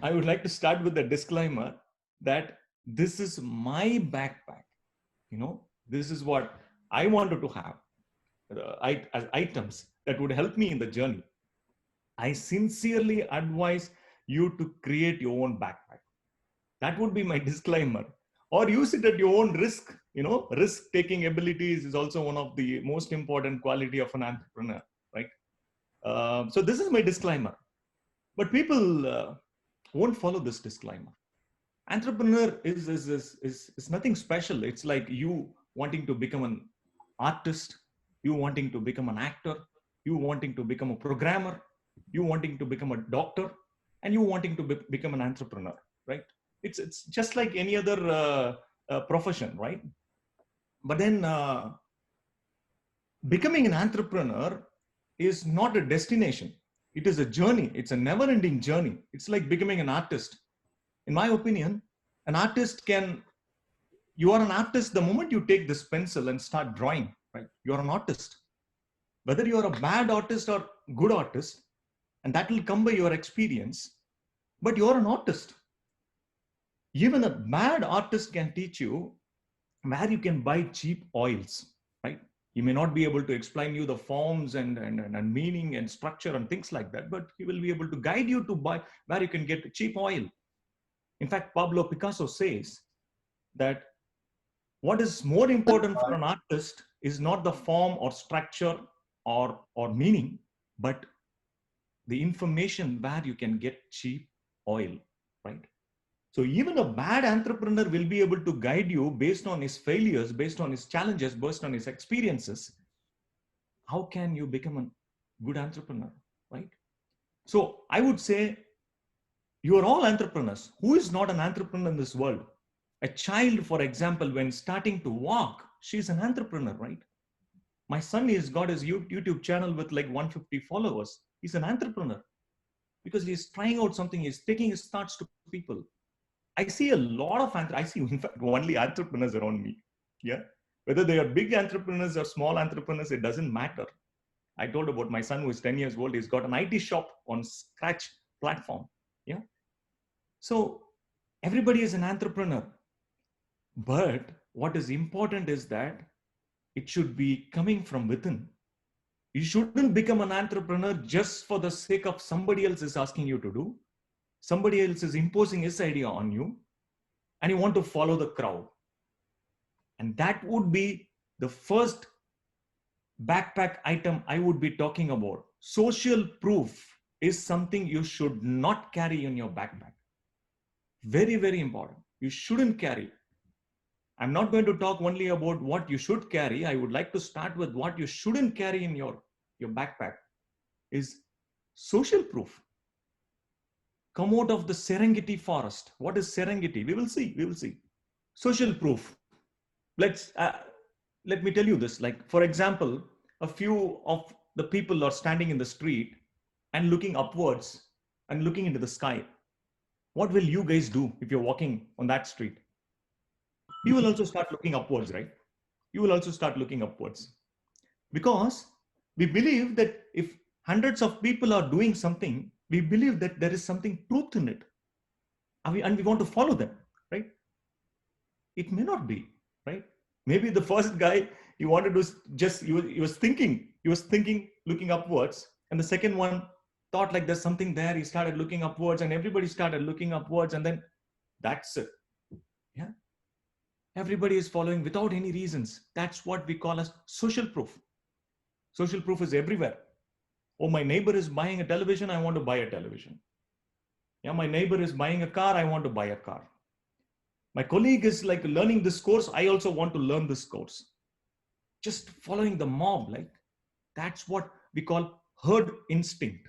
I would like to start with a disclaimer that this is my backpack. This is what I wanted to have as items that would help me in the journey. I sincerely advise you to create your own backpack. That would be my disclaimer. Or use it at your own risk. Risk taking abilities is also one of the most important quality of an entrepreneur, right? So this is my disclaimer. But people won't follow this disclaimer. Entrepreneur is nothing special. It's like you wanting to become an artist, you wanting to become an actor, you wanting to become a programmer, you wanting to become a doctor, and you wanting to become an entrepreneur, right? It's just like any other profession, right? But then becoming an entrepreneur is not a destination. It is a journey. It's a never-ending journey. It's like becoming an artist. In my opinion, an artist can, you are an artist the moment you take this pencil and start drawing, right? You're an artist. Whether you're a bad artist or good artist, and that will come by your experience, but you're an artist. Even a bad artist can teach you where you can buy cheap oils, right? He may not be able to explain you the forms and meaning and structure and things like that, but he will be able to guide you to buy where you can get cheap oil. In fact, Pablo Picasso says that what is more important for an artist is not the form or structure or meaning, but the information where you can get cheap oil, right? So even a bad entrepreneur will be able to guide you based on his failures, based on his challenges, based on his experiences. How can you become a good entrepreneur, right? So I would say you are all entrepreneurs. Who is not an entrepreneur in this world? A child, for example, when starting to walk, she's an entrepreneur, right? My son has got his YouTube channel with like 150 followers. He's an entrepreneur because he's trying out something. He's taking his thoughts to people. I see a lot of, I see in fact only entrepreneurs around me. Yeah. Whether they are big entrepreneurs or small entrepreneurs, it doesn't matter. I told about my son who is 10 years old. He's got an IT shop on Scratch platform. Yeah. So everybody is an entrepreneur. But what is important is that it should be coming from within. You shouldn't become an entrepreneur just for the sake of somebody else is asking you to do. Somebody else is imposing his idea on you and you want to follow the crowd. And that would be the first backpack item I would be talking about. Social proof is something you should not carry in your backpack. Very, very important. You shouldn't carry. I'm not going to talk only about what you should carry. I would like to start with what you shouldn't carry in your backpack is social proof. Come out of the Serengeti forest. What is Serengeti? We will see. We will see. Social proof. Let me tell you this. Like, for example, a few of the people are standing in the street and looking upwards and looking into the sky. What will you guys do if you're walking on that street? You will also start looking upwards, right? You will also start looking upwards because we believe that if hundreds of people are doing something, we believe that there is something truth in it, and we want to follow them, right? It may not be, right? Maybe the first guy he wanted to just he was thinking looking upwards, and the second one thought like there's something there. He started looking upwards, and everybody started looking upwards, and then that's it. Yeah, everybody is following without any reasons. That's what we call as social proof. Social proof is everywhere. Oh, my neighbor is buying a television, I want to buy a television. Yeah, my neighbor is buying a car, I want to buy a car. My colleague is like learning this course, I also want to learn this course. Just following the mob, like that's what we call herd instinct.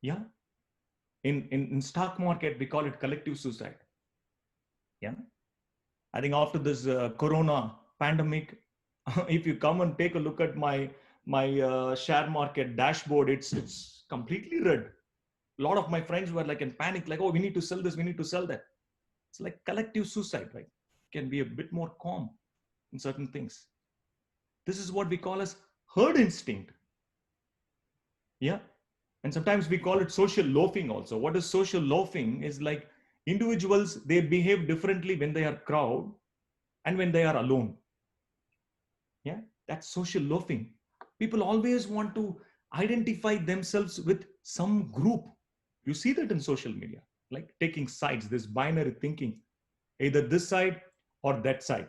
Yeah. In stock market, we call it collective suicide. Yeah. I think after this corona pandemic, if you come and take a look at my share market dashboard, it's completely red. A lot of my friends were like in panic, like, oh, we need to sell this, we need to sell that. It's like collective suicide, right? Can be a bit more calm in certain things. This is what we call as herd instinct. Yeah. And sometimes we call it social loafing also. What is social loafing is like individuals, they behave differently when they are crowd and when they are alone. Yeah, that's social loafing. People always want to identify themselves with some group. You see that in social media, like taking sides, this binary thinking, either this side or that side.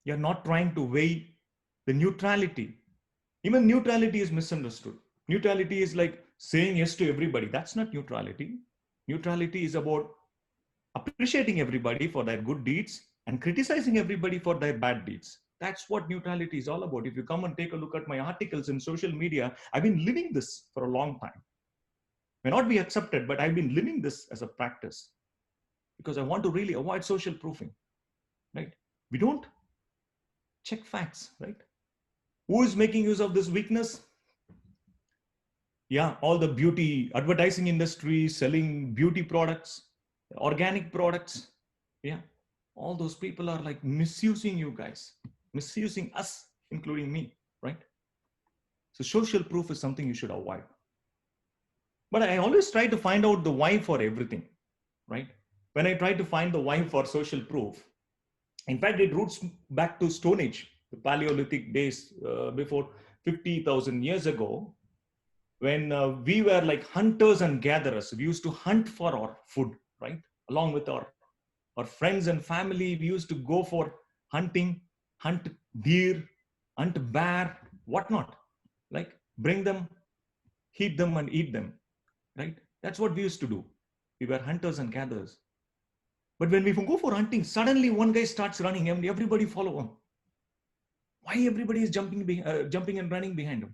You're not trying to weigh the neutrality. Even neutrality is misunderstood. Neutrality is like saying yes to everybody. That's not neutrality. Neutrality is about appreciating everybody for their good deeds and criticizing everybody for their bad deeds. That's what neutrality is all about. If you come and take a look at my articles in social media, I've been living this for a long time. May not be accepted, but I've been living this as a practice because I want to really avoid social proofing, right? We don't check facts, right? Who is making use of this weakness? Yeah, all the beauty advertising industry selling beauty products, organic products. Yeah, all those people are like misusing you guys, misusing us, including me, right? So social proof is something you should avoid. But I always try to find out the why for everything, right? When I try to find the why for social proof, in fact, it roots back to Stone Age, the Paleolithic days before 50,000 years ago, when we were like hunters and gatherers. We used to hunt for our food, right? Along with our friends and family, we used to go for hunting, hunt deer, hunt bear, whatnot, like bring them, heat them, and eat them, right? That's what we used to do. We were hunters and gatherers. But when we go for hunting, suddenly one guy starts running and everybody follow him. Why everybody is jumping and running behind him?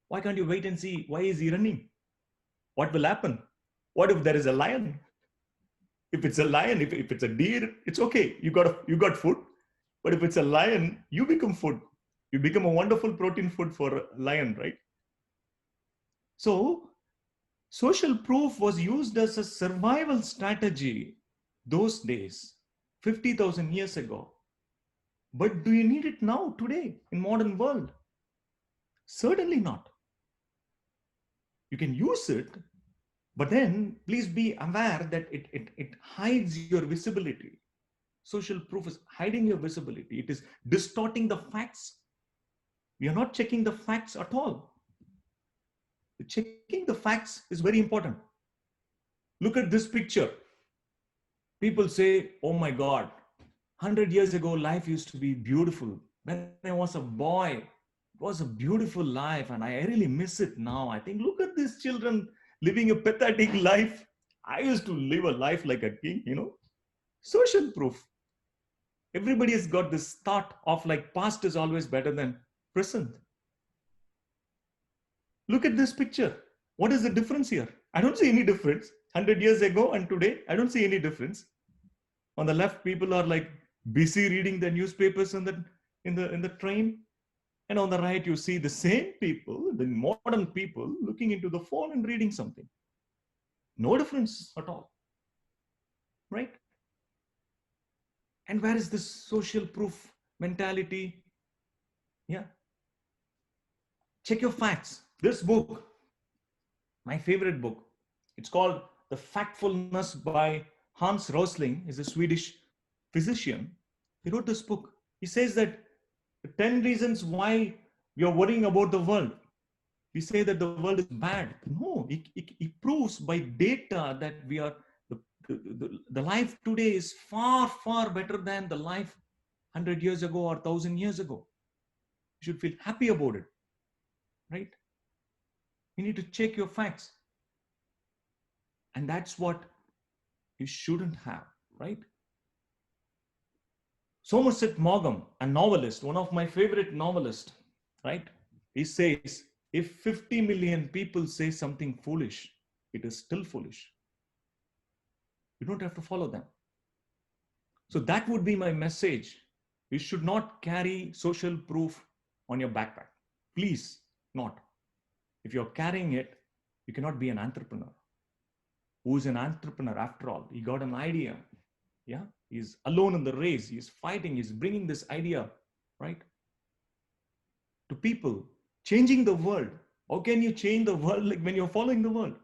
Why can't you wait and see why is he running? What will happen? What if there is a lion? If it's a lion, if it's a deer, it's okay. You got food. But if it's a lion, you become food. You become a wonderful protein food for a lion, right? So social proof was used as a survival strategy those days, 50,000 years ago. But do you need it now, today, in modern world? Certainly not. You can use it, but then please be aware that it hides your visibility. Social proof is hiding your visibility. It is distorting the facts. We are not checking the facts at all. Checking the facts is very important. Look at this picture. People say, oh my God, 100 years ago, life used to be beautiful. When I was a boy, it was a beautiful life and I really miss it now. I think, look at these children living a pathetic life. I used to live a life like a king. Social proof. Everybody has got this thought of like past is always better than present. Look at this picture. What is the difference here? I don't see any difference. 100 years ago and today, I don't see any difference. On the left, people are like busy reading the newspapers in the train. And on the right, you see the same people, the modern people, looking into the phone and reading something. No difference at all. Right? And where is this social proof mentality? Yeah. Check your facts. This book, my favorite book, it's called The Factfulness by Hans Rosling, is a Swedish physician. He wrote this book. He says that 10 reasons why we are worrying about the world. We say that the world is bad. No, it proves by data that we are the life today is far, far better than the life 100 years ago or 1,000 years ago. You should feel happy about it, right? You need to check your facts. And that's what you shouldn't have, right? Somerset Maugham, a novelist, one of my favorite novelists, right? He says, if 50 million people say something foolish, it is still foolish. You don't have to follow them. So that would be my message. You should not carry social proof on your backpack. Please not. If you're carrying it, you cannot be an entrepreneur. Who is an entrepreneur after all? He got an idea. Yeah. He's alone in the race. He's fighting. He's bringing this idea, right, to people, changing the world. How can you change the world like when you're following the world?